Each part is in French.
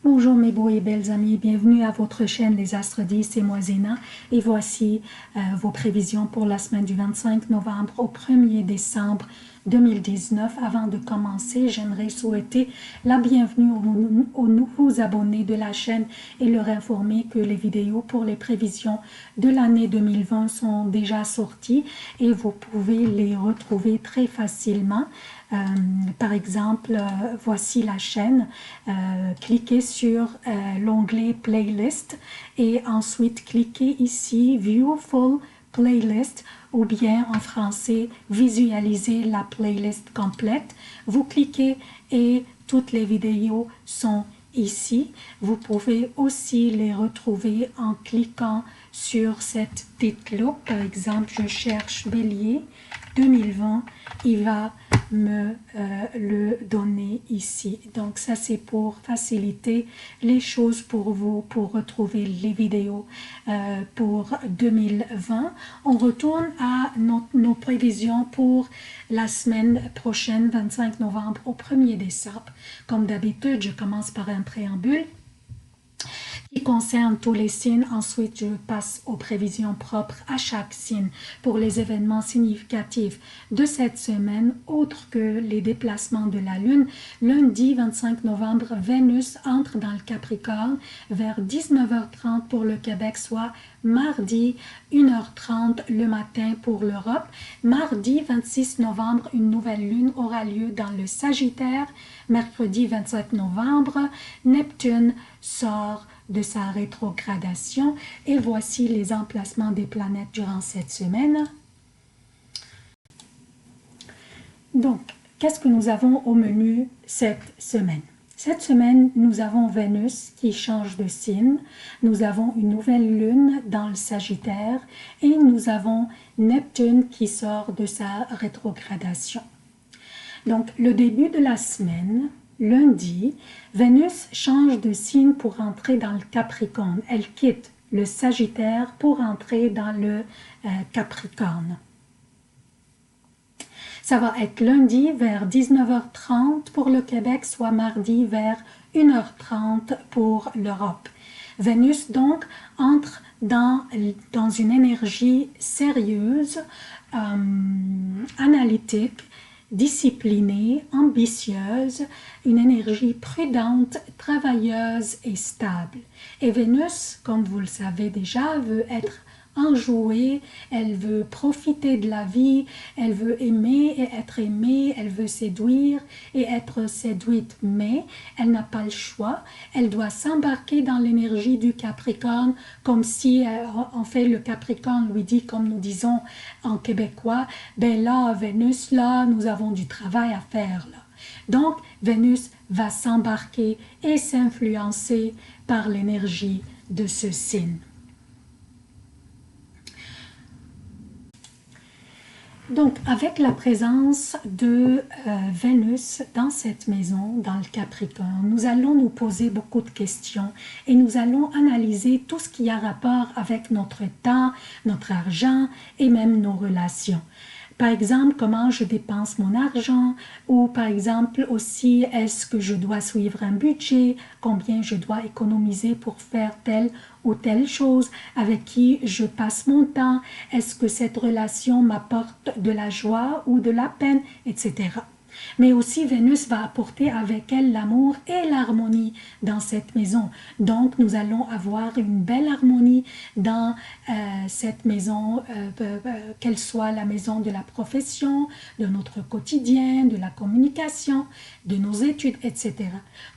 Bonjour mes beaux et belles amis, bienvenue à votre chaîne Les Astres 10, c'est moi Zéna et voici vos prévisions pour la semaine du 25 novembre au 1er décembre 2019. Avant de commencer, j'aimerais souhaiter la bienvenue aux nouveaux abonnés de la chaîne et leur informer que les vidéos pour les prévisions de l'année 2020 sont déjà sorties et vous pouvez les retrouver très facilement. Par exemple, voici la chaîne, cliquez sur l'onglet Playlist et ensuite cliquez ici View Full Playlist ou bien en français visualiser la playlist complète. Vous cliquez et toutes les vidéos sont ici. Vous pouvez aussi les retrouver en cliquant sur cette petite loupe. Par exemple, je cherche Bélier 2020, il va me le donner ici. Donc ça c'est pour faciliter les choses pour vous, pour retrouver les vidéos pour 2020. On retourne à nos prévisions pour la semaine prochaine, 25 novembre au 1er décembre. Comme d'habitude, je commence par un préambule qui concerne tous les signes. Ensuite, je passe aux prévisions propres à chaque signe pour les événements significatifs de cette semaine, autres que les déplacements de la Lune. Lundi 25 novembre, Vénus entre dans le Capricorne vers 19h30 pour le Québec, soit mardi 1h30 le matin pour l'Europe. Mardi 26 novembre, une nouvelle lune aura lieu dans le Sagittaire. Mercredi 27 novembre, Neptune sort de sa rétrogradation et voici les emplacements des planètes durant cette semaine. Donc, qu'est-ce que nous avons au menu cette semaine? Cette semaine, nous avons Vénus qui change de signe, nous avons une nouvelle lune dans le Sagittaire et nous avons Neptune qui sort de sa rétrogradation. Donc, le début de la semaine, lundi, Vénus change de signe pour entrer dans le Capricorne. Elle quitte le Sagittaire pour entrer dans le Capricorne. Ça va être lundi vers 19h30 pour le Québec, soit mardi vers 1h30 pour l'Europe. Vénus donc entre dans une énergie sérieuse, analytique, disciplinée, ambitieuse, une énergie prudente, travailleuse et stable. Et Vénus, comme vous le savez déjà, veut être enjouée, elle veut profiter de la vie, elle veut aimer et être aimée, elle veut séduire et être séduite, mais elle n'a pas le choix, elle doit s'embarquer dans l'énergie du Capricorne, comme si, en fait, le Capricorne lui dit, comme nous disons en québécois, ben là, Vénus, là, nous avons du travail à faire, là. Donc, Vénus va s'embarquer et s'influencer par l'énergie de ce signe. Donc, avec la présence de Vénus dans cette maison, dans le Capricorne, nous allons nous poser beaucoup de questions et nous allons analyser tout ce qui a rapport avec notre temps, notre argent et même nos relations. Par exemple, comment je dépense mon argent ou par exemple aussi, est-ce que je dois suivre un budget, combien je dois économiser pour faire telle ou telle chose, avec qui je passe mon temps, est-ce que cette relation m'apporte de la joie ou de la peine, etc. Mais aussi, Vénus va apporter avec elle l'amour et l'harmonie dans cette maison. Donc, nous allons avoir une belle harmonie dans cette maison, qu'elle soit la maison de la profession, de notre quotidien, de la communication, de nos études, etc.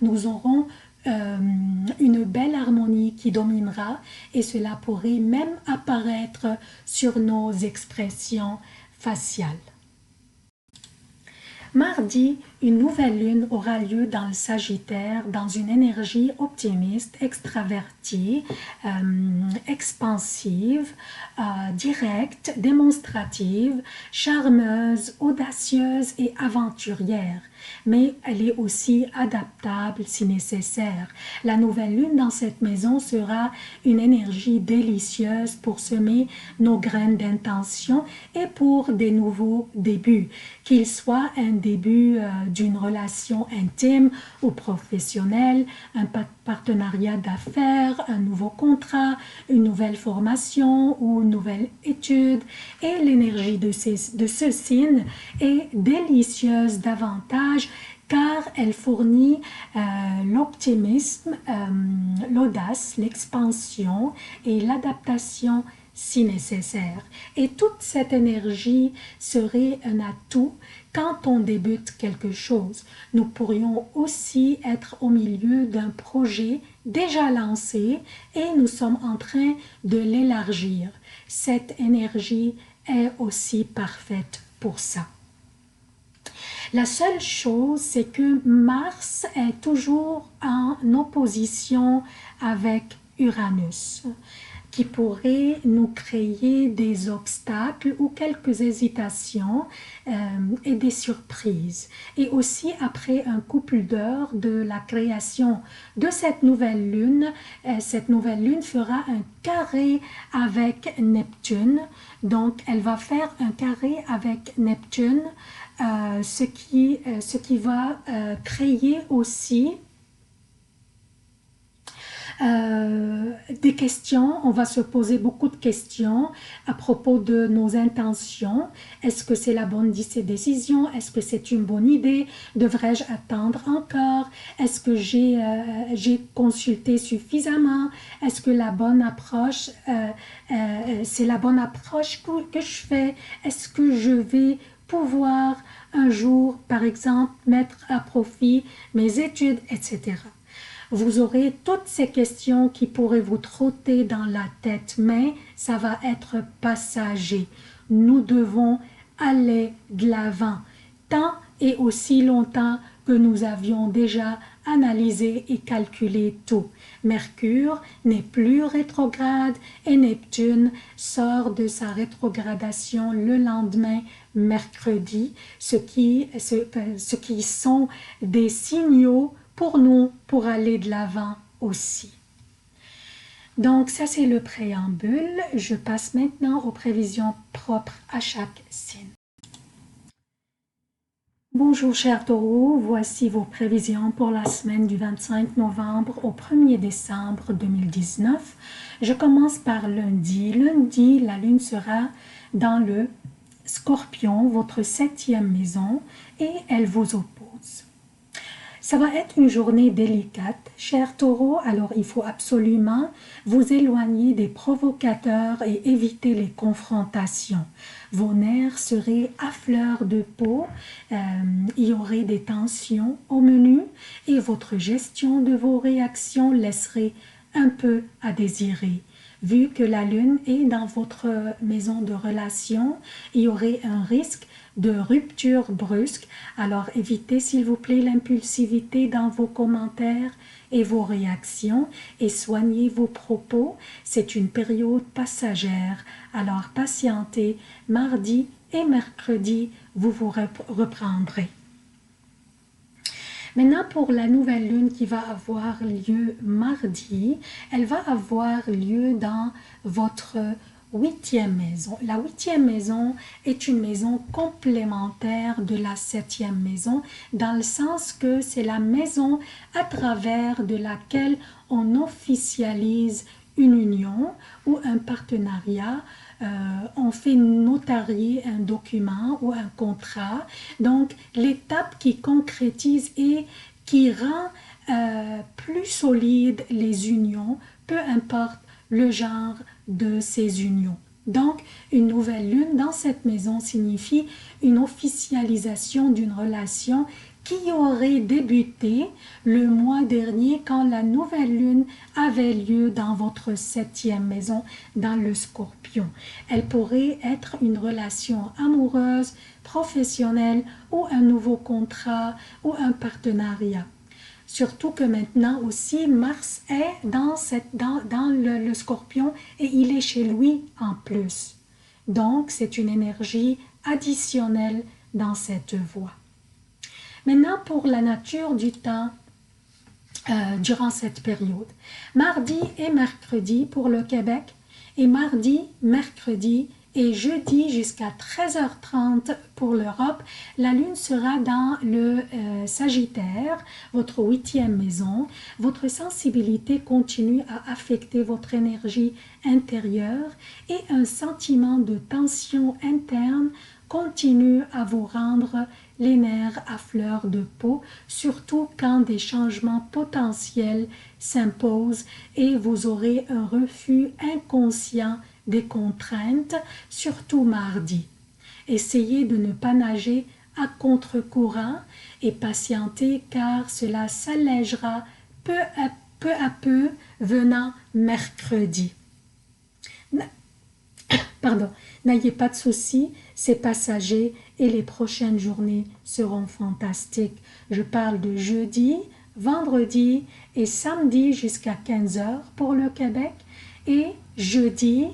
Nous aurons une belle harmonie qui dominera et cela pourrait même apparaître sur nos expressions faciales. Mardi, une nouvelle lune aura lieu dans le Sagittaire, dans une énergie optimiste, extravertie, expansive, directe, démonstrative, charmeuse, audacieuse et aventurière. mais elle est aussi adaptable si nécessaire. La nouvelle lune dans cette maison sera une énergie délicieuse pour semer nos graines d'intention et pour des nouveaux débuts, qu'il soit un début d'une relation intime ou professionnelle, un partenariat d'affaires, un nouveau contrat, une nouvelle formation ou une nouvelle étude. Et l'énergie de ce signe est délicieuse davantage car elle fournit l'optimisme, l'audace, l'expansion et l'adaptation si nécessaire. Et toute cette énergie serait un atout quand on débute quelque chose. Nous pourrions aussi être au milieu d'un projet déjà lancé et nous sommes en train de l'élargir. Cette énergie est aussi parfaite pour ça. La seule chose, c'est que Mars est toujours en opposition avec Uranus, qui pourrait nous créer des obstacles ou quelques hésitations et des surprises. Et aussi après un couple d'heures de la création de cette nouvelle lune fera un carré avec Neptune. Donc elle va faire un carré avec Neptune, ce qui va créer aussi des questions. On va se poser beaucoup de questions à propos de nos intentions. Est-ce que c'est la bonne décision? Est-ce que c'est une bonne idée? Devrais-je attendre encore? Est-ce que j'ai consulté suffisamment? Est-ce que la bonne approche, c'est la bonne approche que je fais? Est-ce que je vais pouvoir un jour, par exemple, mettre à profit mes études, etc. Vous aurez toutes ces questions qui pourraient vous trotter dans la tête, mais ça va être passager. Nous devons aller de l'avant, tant et aussi longtemps que nous avions déjà analysé et calculé tout. Mercure n'est plus rétrograde et Neptune sort de sa rétrogradation le lendemain, mercredi, ce qui sont des signaux pour nous pour aller de l'avant aussi. Donc ça c'est le préambule. Je passe maintenant aux prévisions propres à chaque signe. Bonjour chers taureaux, voici vos prévisions pour la semaine du 25 novembre au 1er décembre 2019. Je commence par lundi. Lundi, la lune sera dans le Scorpion, votre 7e maison, et elle vous oppose. Ça va être une journée délicate, chers taureaux, alors il faut absolument vous éloigner des provocateurs et éviter les confrontations. Vos nerfs seraient à fleur de peau, il y aurait des tensions au menu et votre gestion de vos réactions laisserait un peu à désirer. Vu que la lune est dans votre maison de relation, il y aurait un risque de rupture brusque. Alors évitez s'il vous plaît l'impulsivité dans vos commentaires et vos réactions et soignez vos propos. C'est une période passagère. Alors patientez, mardi et mercredi, vous vous reprendrez. Maintenant, pour la nouvelle lune qui va avoir lieu mardi, elle va avoir lieu dans votre 8e maison. La 8e maison est une maison complémentaire de la 7e maison, dans le sens que c'est la maison à travers de laquelle on officialise une union ou un partenariat. On fait notarier un document ou un contrat. Donc, l'étape qui concrétise et qui rend plus solides les unions, peu importe le genre de ces unions. Donc, une nouvelle lune dans cette maison signifie une officialisation d'une relation qui aurait débuté le mois dernier quand la nouvelle lune avait lieu dans votre 7e maison, dans le Scorpion. Elle pourrait être une relation amoureuse, professionnelle ou un nouveau contrat ou un partenariat. Surtout que maintenant aussi, Mars est dans le Scorpion et il est chez lui en plus. Donc, c'est une énergie additionnelle dans cette voie. Maintenant, pour la nature du temps durant cette période. Mardi et mercredi pour le Québec et mardi, mercredi et jeudi jusqu'à 13h30 pour l'Europe, la Lune sera dans le Sagittaire, votre 8e maison. Votre sensibilité continue à affecter votre énergie intérieure et un sentiment de tension interne continue à vous rendre les nerfs à fleur de peau, surtout quand des changements potentiels s'imposent et vous aurez un refus inconscient des contraintes, surtout mardi. Essayez de ne pas nager à contre-courant et patienter car cela s'allègera peu à peu venant mercredi. Pardon, n'ayez pas de soucis, c'est passager et les prochaines journées seront fantastiques. Je parle de jeudi, vendredi et samedi jusqu'à 15h pour le Québec et jeudi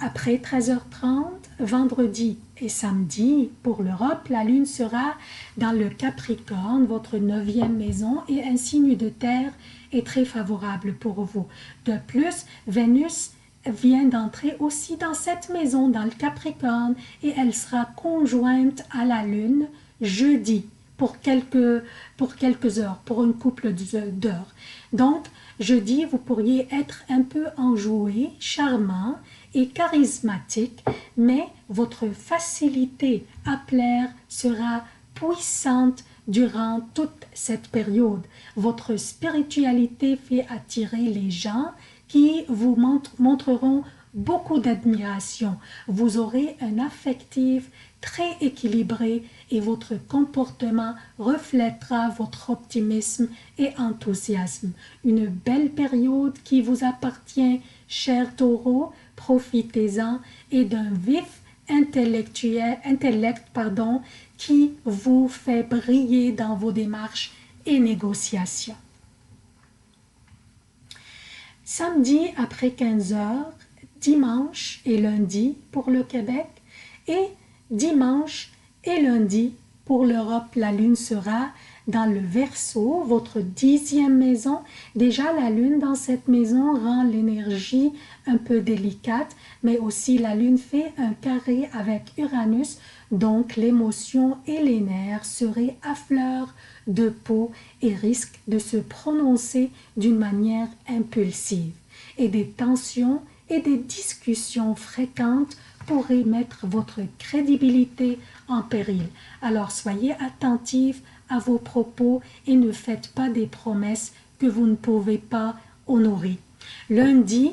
après 13h30, vendredi et samedi pour l'Europe, la Lune sera dans le Capricorne, votre 9e maison, et un signe de terre est très favorable pour vous. De plus, Vénus vient d'entrer aussi dans cette maison, dans le Capricorne, et elle sera conjointe à la Lune jeudi pour quelques heures, pour une couple d'heures. Donc, jeudi, vous pourriez être un peu enjoué, charmant et charismatique, mais votre facilité à plaire sera puissante durant toute cette période. Votre spiritualité fait attirer les gens qui vous montreront beaucoup d'admiration. Vous aurez un affectif très équilibré et votre comportement reflètera votre optimisme et enthousiasme. Une belle période qui vous appartient, cher Taureau, profitez-en et d'un vif intellect qui vous fait briller dans vos démarches et négociations. Samedi après 15h, dimanche et lundi pour le Québec et dimanche et lundi pour l'Europe, la Lune sera dans le Verseau, votre 10e maison. Déjà, la Lune dans cette maison rend l'énergie un peu délicate, mais aussi la Lune fait un carré avec Uranus, donc l'émotion et les nerfs seraient à fleur de peau et risquent de se prononcer d'une manière impulsive. Et des tensions et des discussions fréquentes pourraient mettre votre crédibilité en péril. Alors soyez attentifs à vos propos et ne faites pas des promesses que vous ne pouvez pas honorer. Lundi,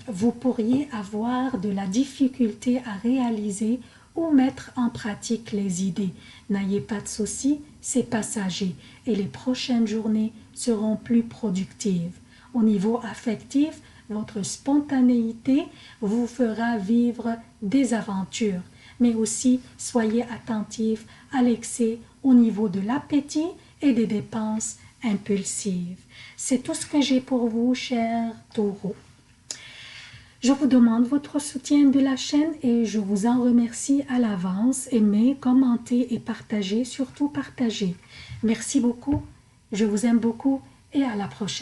vous pourriez avoir de la difficulté à réaliser ou mettre en pratique les idées. N'ayez pas de soucis, c'est passager et les prochaines journées seront plus productives. Au niveau affectif, votre spontanéité vous fera vivre des aventures, mais aussi soyez attentifs à l'excès au niveau de l'appétit et des dépenses impulsives. C'est tout ce que j'ai pour vous, chers taureaux. Je vous demande votre soutien de la chaîne et je vous en remercie à l'avance. Aimez, commentez et partagez, surtout partagez. Merci beaucoup, je vous aime beaucoup et à la prochaine.